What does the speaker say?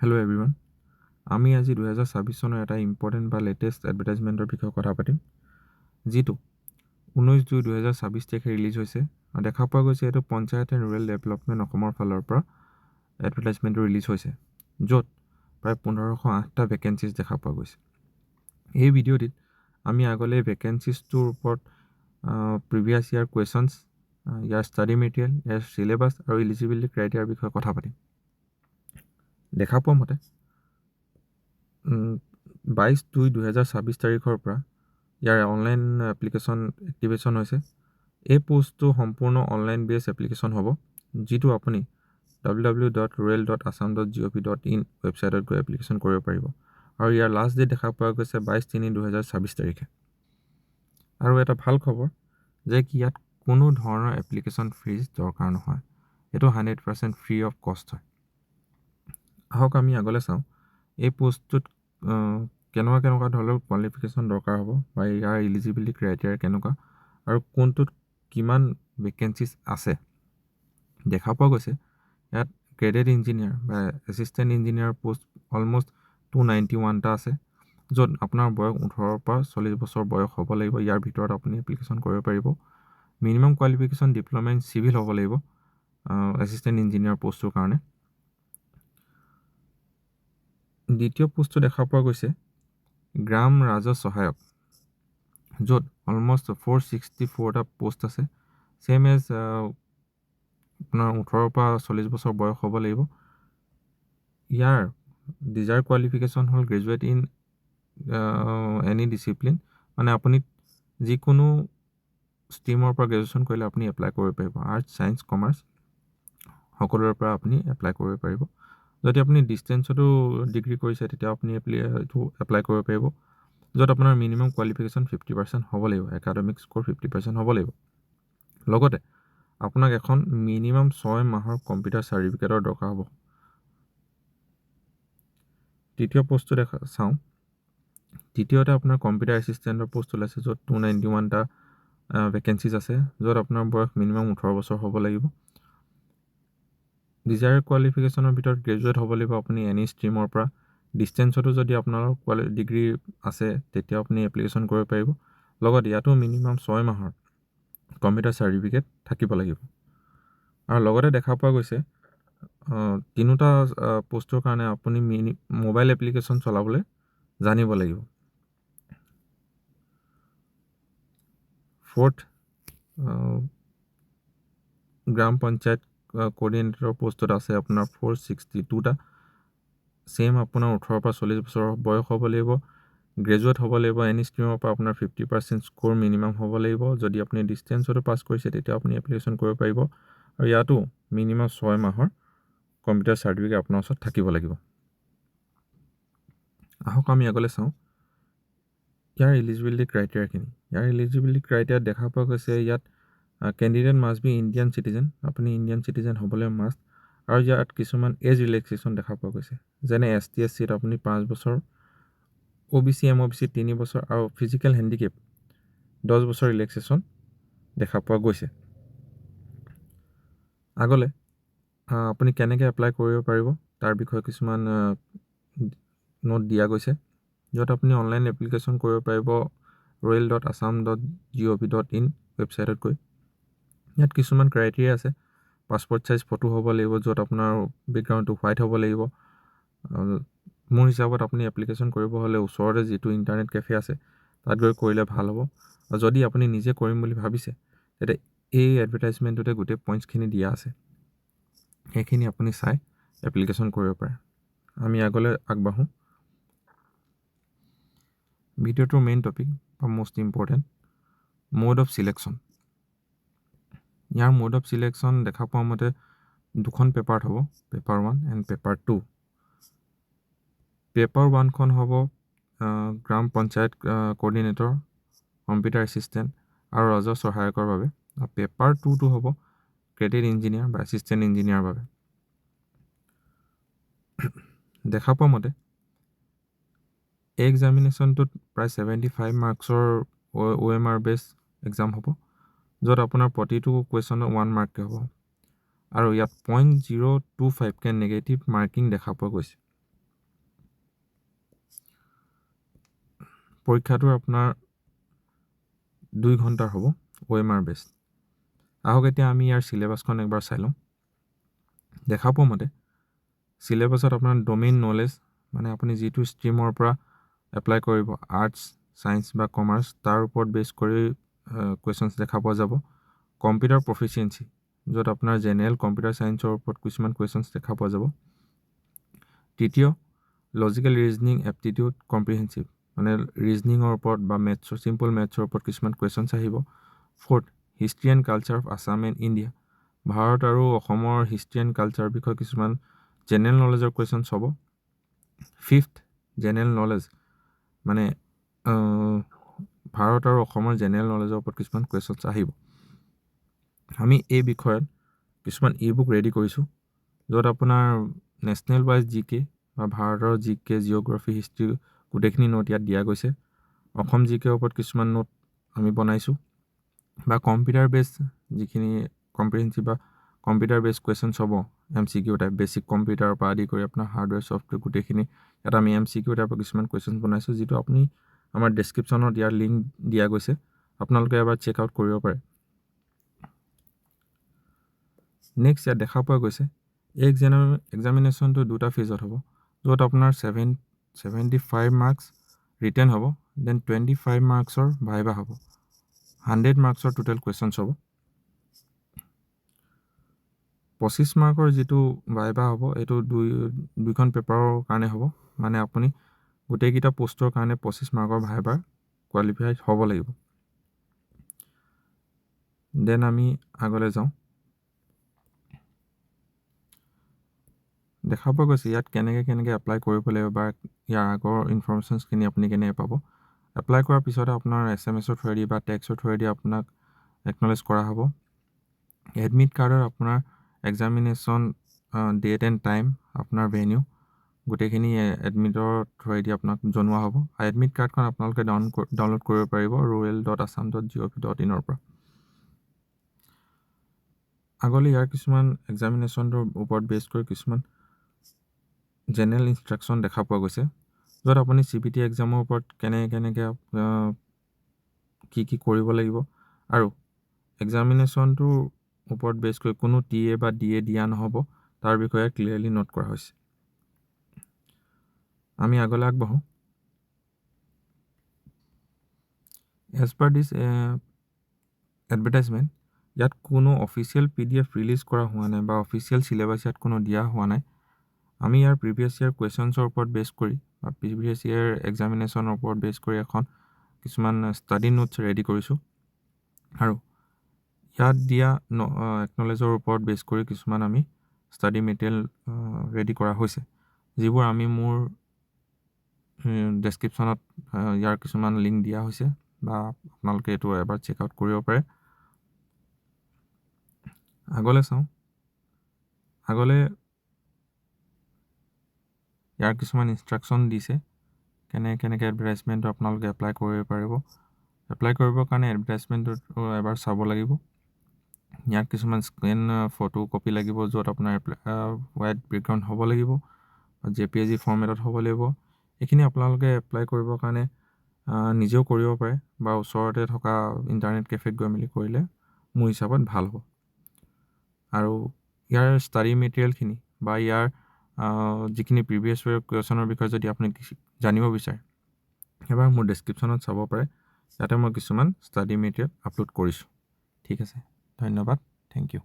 Hello' everyone আমি আজি 2026 চনৰ এটা ইম্পৰ্টেণ্ট বা লেটেষ্ট এডভাৰটাইজমেণ্টৰ বিষয়ে কথা পাতিম যিটো 19 জুন 2026 তাৰিখে ৰিলিজ হৈছে আৰু দেখা পোৱা গৈছে এইটো পঞ্চায়ত এণ্ড ৰুৰেল ডেভেলপমেণ্ট অসমৰ ফালৰ পৰা এডভাৰটাইজমেণ্টটো ৰিলিজ হৈছে য'ত প্ৰায় 1508টা ভেকেঞ্চিজ দেখা পোৱা গৈছে এই ভিডিঅ'টিত আমি আগলৈ ভেকেঞ্চিজটোৰ ওপৰত প্ৰিভিয়াছ ইয়াৰ কুৱেশ্যনছ ইয়াৰ ষ্টাডি মেটেৰিয়েল ইয়াৰ চিলেবাছ আৰু ইলিজিবিলিটি ক্ৰাইটেৰিয়াৰ বিষয়ে কথা পাতিম দেখা পোৱা মতে 22/2/2026 তাৰিখৰ পৰা ইয়াৰ অনলাইন এপ্লিকেশ্যন এক্টিভেশ্যন হৈছে এই পোষ্টটো সম্পূৰ্ণ অনলাইন বেছ এপ্লিকেশ্যন হ'ব যিটো আপুনি www.rural.assam.gov.in ৱেবছাইটত গৈ এপ্লিকেশ্যন কৰিব পাৰিব আৰু ইয়াৰ লাষ্ট ডেট দেখা পোৱা গৈছে 22/3/2026 তাৰিখে আৰু এটা ভাল খবৰ যে ইয়াত কোনো ধৰণৰ এপ্লিকেশ্যন ফিজ দৰকাৰ নহয় এইটো 100% ফ্ৰী অফ কষ্ট হয় আহক আমি আগলৈ চাওঁ এই পোষ্টটোত কেনেকুৱা ধৰণৰ কোৱালিফিকেশ্যন দৰকাৰ হ'ব বা ইয়াৰ ইলিজিবিলিটি ক্ৰাইটেৰিয়া কেনেকুৱা আৰু কোনটোত কিমান ভেকেঞ্চিজ আছে দেখা পোৱা গৈছে ইয়াত গ্ৰেডেড ইঞ্জিনিয়াৰ বা এছিষ্টেণ্ট ইঞ্জিনিয়াৰ পোষ্ট অলমষ্ট 291টা আছে য'ত আপোনাৰ বয়স 18 পৰা 40 বছৰ বয়স হ'ব লাগিব ইয়াৰ ভিতৰত আপুনি এপ্লিকেশ্যন কৰিব পাৰিব minimum qualification diploma in civil হ'ব লাগিব এছিষ্টেণ্ট ইঞ্জিনিয়াৰ পোষ্টটোৰ কাৰণে দ্বিতীয় পোষ্টটো দেখা পোৱা গৈছে গ্ৰাম ৰাজহ সহায়ক য'ত অলমষ্ট 464টা পোষ্ট আছে ছেম এজ আপোনাৰ 18 পৰা 40 বছৰ বয়স হ'ব লাগিব ইয়াৰ ডিজায়াৰ কোৱালিফিকেশ্যন হ'ল গ্ৰেজুৱেট ইন এনি ডিচিপ্লিন মানে আপুনি যিকোনো ষ্ট্ৰীমৰ পৰা গ্ৰেজুৱেশ্যন কৰিলে আপুনি এপ্লাই কৰিব পাৰিব আৰ্টছ ছায়েন্স কমাৰ্চ সকলোৰে পৰা আপুনি এপ্লাই কৰিব পাৰিব যদি আপুনি ডিষ্টেঞ্চতো ডিগ্ৰী কৰিছে তেতিয়া আপুনি এইটো এপ্লাই কৰিব পাৰিব য'ত আপোনাৰ মিনিমাম কোৱালিফিকেশ্যন 50% হ'ব লাগিব একাডেমিক স্ক'ৰ 50% হ'ব লাগিব লগতে আপোনাক এখন মিনিমাম 6 মাহৰ কম্পিউটাৰ চাৰ্টিফিকেটৰ দৰকাৰ হ'ব তৃতীয় পোষ্টটো চাওঁ তৃতীয়তে আপোনাৰ কম্পিউটাৰ এছিষ্টেণ্টৰ পোষ্ট ওলাইছে য'ত 291টা ভেকেঞ্চিজ আছে য'ত আপোনাৰ বয়স মিনিমাম 18 বছৰ হ'ব লাগিব ডিজায়াৰ কোৱালিফিকেশ্যনৰ ভিতৰত গ্ৰেজুৱেট হ'ব লাগিব আপুনি এনি ষ্ট্ৰীমৰ পৰা ডিষ্টেঞ্চতো যদি আপোনাৰ ডিগ্ৰী আছে তেতিয়া আপুনি এপ্লিকেশ্যন কৰিব পাৰিব লগত ইয়াতো মিনিমাম 6 মাহৰ কম্পিউটাৰ চাৰ্টিফিকেট থাকিব লাগিব আৰু লগতে দেখা পোৱা গৈছে তিনিটা পোষ্টৰ কাৰণে আপুনি মোবাইল এপ্লিকেশ্যন চলাবলৈ জানিব লাগিব ফ'ৰ্থ গ্ৰাম পঞ্চায়ত কোঅৰ্ডিনেটৰৰ পোষ্টত আছে আপোনাৰ 462টা ছেম আপোনাৰ 18 পৰা 40 বছৰ বয়স হ'ব লাগিব গ্ৰেজুৱেট হ'ব লাগিব এনি ষ্ট্ৰীমৰ পৰা আপোনাৰ 50% স্ক'ৰ মিনিমাম হ'ব লাগিব যদি আপুনি ডিষ্টেঞ্চতো পাছ কৰিছে তেতিয়া আপুনি এপ্লিকেশ্যন কৰিব পাৰিব আৰু ইয়াতো মিনিমাম 6 মাহৰ কম্পিউটাৰ চাৰ্টিফিকেট আপোনাৰ ওচৰত থাকিব লাগিব আহক আমি আগলৈ চাওঁ ইয়াৰ ইলিজিবিলিটি ক্ৰাইটেৰিয়াখিনি ইয়াৰ ইলিজিবিলিটি ক্ৰাইটেৰিয়াত দেখা পোৱা গৈছে ইয়াত candidate must B Indian citizen আপুনি ইণ্ডিয়ান চিটিজেন হ'বলৈ মাষ্ট আৰু ইয়াত কিছুমান এজ ৰিলেক্সেশ্যন দেখা পোৱা গৈছে যেনে ST SCত আপুনি 5 বছৰ OBC MOBC 3 বছৰ আৰু ফিজিকেল হেণ্ডিকেপ 10 বছৰ ৰিলেক্সেশ্যন দেখা পোৱা গৈছে আগলৈ আপুনি কেনেকৈ এপ্লাই কৰিব পাৰিব তাৰ বিষয়ে কিছুমান নোট দিয়া গৈছে য'ত আপুনি অনলাইন এপ্লিকেশ্যন কৰিব পাৰিব rural.assam.gov.in ৱেবছাইটত গৈ ইয়াত কিছুমান ক্ৰাইটেৰিয়া আছে পাছপৰ্ট চাইজ ফটো হ'ব লাগিব য'ত আপোনাৰ বেকগ্ৰাউণ্ডটো হোৱাইট হ'ব লাগিব মোৰ হিচাপত আপুনি এপ্লিকেশ্যন কৰিব হ'লে ওচৰতে যিটো ইণ্টাৰনেট কেফে আছে তাত গৈ কৰিলে ভাল হ'ব আৰু যদি আপুনি নিজে কৰিম বুলি ভাবিছে তেতিয়া এই এডভাৰটাইজমেণ্টটোতে গোটেই পইণ্টছখিনি দিয়া আছে সেইখিনি আপুনি চাই এপ্লিকেশ্যন কৰিব পাৰে আমি আগলৈ আগবাঢ়োঁ ভিডিঅ'টোৰ মেইন টপিক বা most important mode of selection year mode of selection দেখা পোৱা মতে দুখন পেপাৰত হ'ব পেপাৰ 1 এণ্ড পেপাৰ 2 পেপাৰ 1খন হ'ব গ্ৰাম পঞ্চায়ত কোঅৰ্ডিনেটৰ কম্পিউটাৰ এছিষ্টেণ্ট আৰু ৰাজহ সহায়কৰ বাবে আৰু পেপাৰ 2টো হ'ব গ্ৰেডেড ইঞ্জিনিয়াৰ বা এছিষ্টেণ্ট ইঞ্জিনিয়াৰৰ বাবে দেখা পোৱা মতে এই এক্সামিনেশ্যনটোত প্ৰায় 75 মাৰ্কছৰ OMR বেছ এক্সাম হ'ব য'ত আপোনাৰ প্ৰতিটো কুৱেশ্যনৰ 1 মাৰ্ককৈ হ'ব আৰু ইয়াত 0.025কৈ নেগেটিভ মাৰ্কিং দেখা পোৱা গৈছে পৰীক্ষাটো আপোনাৰ 2 ঘণ্টাৰ হ'ব OMR বেছ। আহক এতিয়া আমি ইয়াৰ চিলেবাছখন একবাৰ চাই লওঁ। দেখা পোৱা মতে চিলেবাছত আপোনাৰ ডমেইন নলেজ মানে আপুনি যিটো ষ্ট্ৰীমৰ পৰা এপ্লাই কৰিব, আৰ্টছ, ছায়েন্স বা কমাৰ্চ, তাৰ ওপৰত বেছ কৰি কুৱেশ্যনছ দেখা পোৱা যাব। কম্পিউটাৰ প্ৰফিচিয়েঞ্চি, য'ত আপোনাৰ জেনেৰেল কম্পিউটাৰ ছায়েন্সৰ ওপৰত কিছুমান কুৱেশ্যনছ দেখা পোৱা যাব। তৃতীয়, লজিকেল ৰিজনিং এপ্টিটিউড কম্প্ৰিহেনচিভ, মানে ৰিজনিঙৰ ওপৰত বা মেথছৰ চিম্পল মেথছৰ ওপৰত কিছুমান কুৱেশ্যনছ আহিব। Fourth, history and culture of Assam and India, Bharat আৰু অসমৰ হিষ্ট্ৰী এণ্ড কালচাৰৰ বিষয়ে কিছুমান জেনেৰেল নলেজৰ কুৱেশ্যনছ হ'ব। ফিফথ, জেনেৰেল নলেজ, মানে ভাৰত আৰু অসমৰ জেনেৰেল নলেজৰ ওপৰত কিছুমান কুৱেশ্যনছ আহিব। আমি এই বিষয়ত কিছুমান ই-বুক ৰেডি কৰিছোঁ, য'ত আপোনাৰ নেশ্যনেল ৱাইজ GK বা ভাৰতৰ GK, জিঅ'গ্ৰাফী, হিষ্ট্ৰী গোটেইখিনি নোট ইয়াত দিয়া গৈছে। অসম GKৰ ওপৰত কিছুমান নোট আমি বনাইছোঁ, বা কম্পিউটাৰ বেছ যিখিনি কম্প্ৰিহেনচিভ বা কম্পিউটাৰ বেছ কুৱেশ্যনছ হ'ব, MCQ টাইপ, বেছিক কম্পিউটাৰৰ পৰা আদি কৰি আপোনাৰ হাৰ্ডৱেৰ ছফ্টৱেৰ গোটেইখিনি ইয়াত আমি MCQ টাইপৰ কিছুমান কুৱেশ্যনছ বনাইছোঁ, যিটো আপুনি আমাৰ ডেছক্ৰিপশ্যনত ইয়াৰ লিংক দিয়া গৈছে, আপোনালোকে এবাৰ চেক আউট কৰিব পাৰে। নেক্সট ইয়াত দেখা পোৱা গৈছে এই এক্সামিনেশ্যনটো 2টা ফেজত হ'ব, য'ত আপোনাৰ 75 মাৰ্কছ ৰিটেন হ'ব, দেন 25 মাৰ্কছৰ ভাইভা হ'ব। 100 মাৰ্কছৰ টোটেল কুৱেশ্যনছ হ'ব। 25 মাৰ্কৰ যিটো ভাইভা হ'ব, এইটো দুইখন পেপাৰৰ কাৰণে হ'ব, মানে আপুনি গোটেইকেইটা পোষ্টৰ কাৰণে 25 মাৰ্কৰ ভাইভাৰ কোৱালিফাইড হ'ব লাগিব। দেন আমি আগলৈ যাওঁ। দেখা পোৱা গৈছে ইয়াত কেনেকৈ এপ্লাই কৰিব লাগিব বা ইয়াৰ আগৰ ইনফৰমেশ্যনছখিনি আপুনি কেনেকৈ পাব। এপ্লাই কৰাৰ পিছতে আপোনাৰ SMS থ্ৰুৱেদি বা টেক্সৰ থ্ৰুৱেদি আপোনাক একনলেজ কৰা হ'ব। এডমিট কাৰ্ডৰ আপোনাৰ এক্সামিনেশ্যন ডেট এণ্ড টাইম, আপোনাৰ ভেনিউ গোটেইখিনি এডমিটৰ থ্ৰুৱেদি আপোনাক জনোৱা হ'ব। এডমিট কাৰ্ডখন আপোনালোকে ডাউনলোড কৰিব পাৰিব rural.assam.gov.in পৰা। আগলৈ ইয়াৰ কিছুমান এক্সামিনেশ্যনটোৰ ওপৰত বেছ কৰি কিছুমান জেনেৰেল ইনষ্ট্ৰাকশ্যন দেখা পোৱা গৈছে, য'ত আপুনি CBT এক্সামৰ ওপৰত কেনেকৈ কি কৰিব লাগিব আৰু এক্সামিনেশ্যনটোৰ ওপৰত বেছ কৰি কোনো TA বা DA দিয়া নহ'ব, তাৰ বিষয়ে ক্লিয়াৰলি নোট কৰা হৈছে। আমি আগলৈ আগবাঢ়োঁ। এজ পাৰ দিছ এডভাৰটাইজমেণ্ট, ইয়াত কোনো অফিচিয়েল PDF ৰিলিজ কৰা হোৱা নাই বা অফিচিয়েল চিলেবাছ ইয়াত কোনো দিয়া হোৱা নাই। আমি ইয়াৰ প্ৰিভিয়াছ ইয়াৰ কুৱেশ্যনছৰ ওপৰত বেছ কৰি বা প্ৰিভিয়াছ ইয়াৰ এক্সামিনেশ্যনৰ ওপৰত বেছ কৰি কিছুমান ষ্টাডি নোটছ ৰেডি কৰিছোঁ, আৰু ইয়াত দিয়া একনলেজৰ ওপৰত বেছ কৰি কিছুমান আমি ষ্টাডি মেটেৰিয়েল ৰেডি কৰা হৈছে, যিবোৰ আমি মোৰ ডেছক্ৰিপশ্যনত ইয়াৰ কিছুমান লিংক দিয়া হৈছে, বা আপোনালোকে এইটো এবাৰ চেক আউট কৰিব পাৰে। আগলৈ চাওঁ। আগলৈ ইয়াৰ কিছুমান ইনষ্ট্ৰাকশ্যন দিছে, কেনেকৈ এডভাৰটাইজমেণ্টটো আপোনালোকে এপ্লাই কৰিব পাৰিব। এপ্লাই কৰিবৰ কাৰণে এডভাৰটাইজমেণ্টটো এবাৰ চাব লাগিব। ইয়াত কিছুমান স্কেন ফটো কপি লাগিব, য'ত আপোনাৰ হোৱাইট বেকগ্ৰাউণ্ড হ'ব লাগিব, JPEG ফৰ্মেটত হ'ব লাগিব। এইখিনি আপোনালোকে এপ্লাই কৰিবৰ কাৰণে নিজেও কৰিব পাৰে, বা ওচৰতে থকা ইণ্টাৰনেট কেফেত গৈ মেলি কৰিলে মোৰ হিচাপত ভাল হ'ব। আৰু ইয়াৰ ষ্টাডি মেটেৰিয়েলখিনি বা ইয়াৰ যিখিনি প্ৰিভিয়াছ ইয়াৰ কুৱেশ্যনৰ বিষয়ে যদি আপুনি জানিব বিচাৰে, এবাৰ মোৰ ডেছক্ৰিপশ্যনত চাব পাৰে, ইয়াতে মই কিছুমান ষ্টাডি মেটেৰিয়েল আপলোড কৰিছোঁ। ঠিক আছে, ধন্যবাদ, থেংক ইউ।